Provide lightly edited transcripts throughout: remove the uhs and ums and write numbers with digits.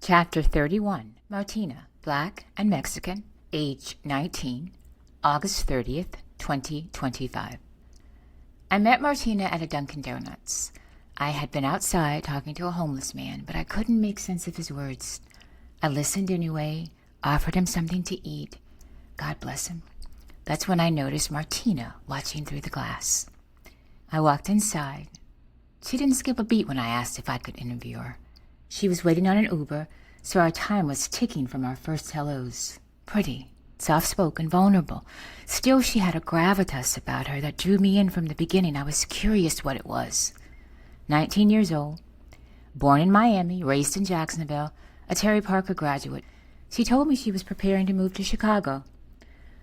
Chapter 31. Martina, Black and Mexican, age 19, August 30th, 2025. I met Martina at a Dunkin' Donuts. I had been outside talking to a homeless man, but I couldn't make sense of his words. I listened anyway, offered him something to eat. God bless him. That's when I noticed Martina watching through the glass. I walked inside. She didn't skip a beat when I asked if I could interview her. She was waiting on an Uber, so our time was ticking from our first hellos. Pretty, soft-spoken, vulnerable. Still, she had a gravitas about her that drew me in from the beginning. I was curious what it was. 19 years old, born in Miami, raised in Jacksonville, a Terry Parker graduate. She told me she was preparing to move to Chicago.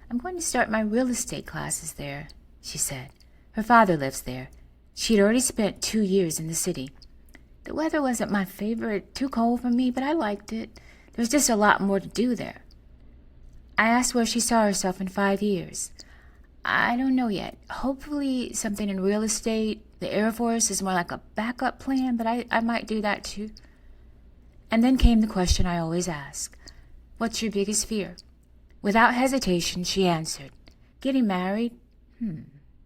"I'm going to start my real estate classes there," she said. Her father lives there. She'd already spent 2 years in the city. The weather wasn't my favorite, too cold for me, but I liked it. There was just a lot more to do there. I asked where she saw herself in 5 years. "I don't know yet. Hopefully something in real estate. The Air Force is more like a backup plan, but I might do that too." And then came the question I always ask. "What's your biggest fear?" Without hesitation, she answered, "Getting married."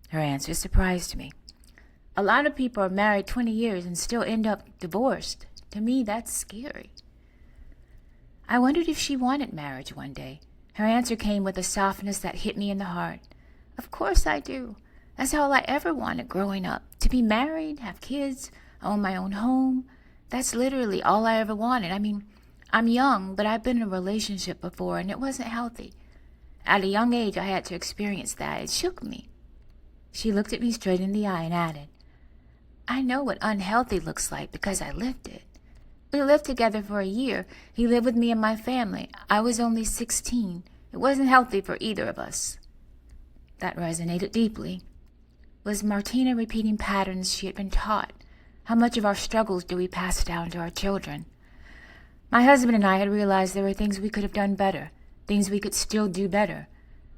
Her answer surprised me. A lot of people are married 20 years and still end up divorced. To me, that's scary. I wondered if she wanted marriage one day. Her answer came with a softness that hit me in the heart. "Of course I do. That's all I ever wanted growing up. To be married, have kids, own my own home. That's literally all I ever wanted. I mean, I'm young, but I've been in a relationship before, and it wasn't healthy. At a young age, I had to experience that. It shook me." She looked at me straight in the eye and added, "I know what unhealthy looks like because I lived it. We lived together for a year. He lived with me and my family. I was only 16. It wasn't healthy for either of us." That resonated deeply. Was Martina repeating patterns she had been taught? How much of our struggles do we pass down to our children? My husband and I had realized there were things we could have done better, things we could still do better.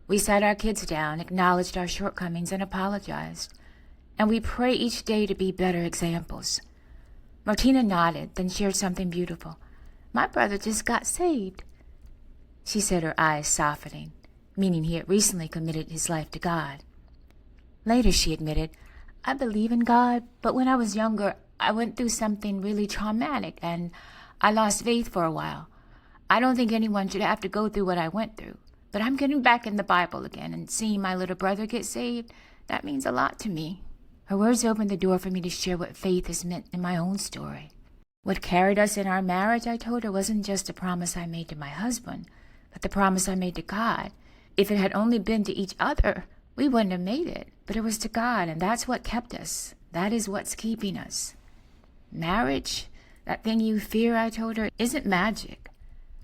We sat our kids down, acknowledged our shortcomings, and apologized. And we pray each day to be better examples. Martina nodded, then shared something beautiful. "My brother just got saved," she said, her eyes softening, meaning he had recently committed his life to God. Later, she admitted, "I believe in God, but when I was younger, I went through something really traumatic, and I lost faith for a while. I don't think anyone should have to go through what I went through, but I'm getting back in the Bible again, and seeing my little brother get saved, that means a lot to me." Her words opened the door for me to share what faith has meant in my own story. What carried us in our marriage, I told her, wasn't just a promise I made to my husband, but the promise I made to God. If it had only been to each other, we wouldn't have made it, but it was to God, and that's what kept us. That is what's keeping us. Marriage, that thing you fear, I told her, isn't magic,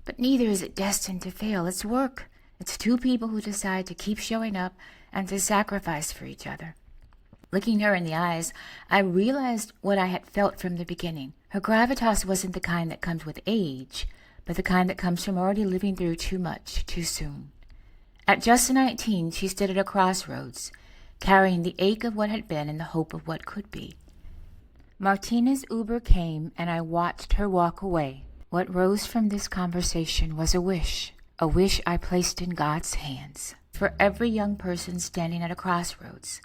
but neither is it destined to fail. It's work. It's two people who decide to keep showing up and to sacrifice for each other. Looking her in the eyes, I realized what I had felt from the beginning. Her gravitas wasn't the kind that comes with age, but the kind that comes from already living through too much, too soon. At just 19, she stood at a crossroads, carrying the ache of what had been and the hope of what could be. Martina's Uber came, and I watched her walk away. What rose from this conversation was a wish I placed in God's hands. For every young person standing at a crossroads,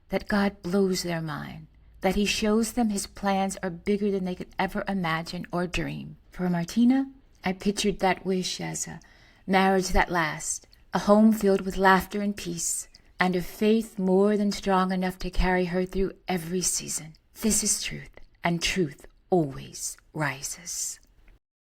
that God blows their mind, that he shows them his plans are bigger than they could ever imagine or dream. For Martina, I pictured that wish as a marriage that lasts, a home filled with laughter and peace, and a faith more than strong enough to carry her through every season. This is truth, and truth always rises.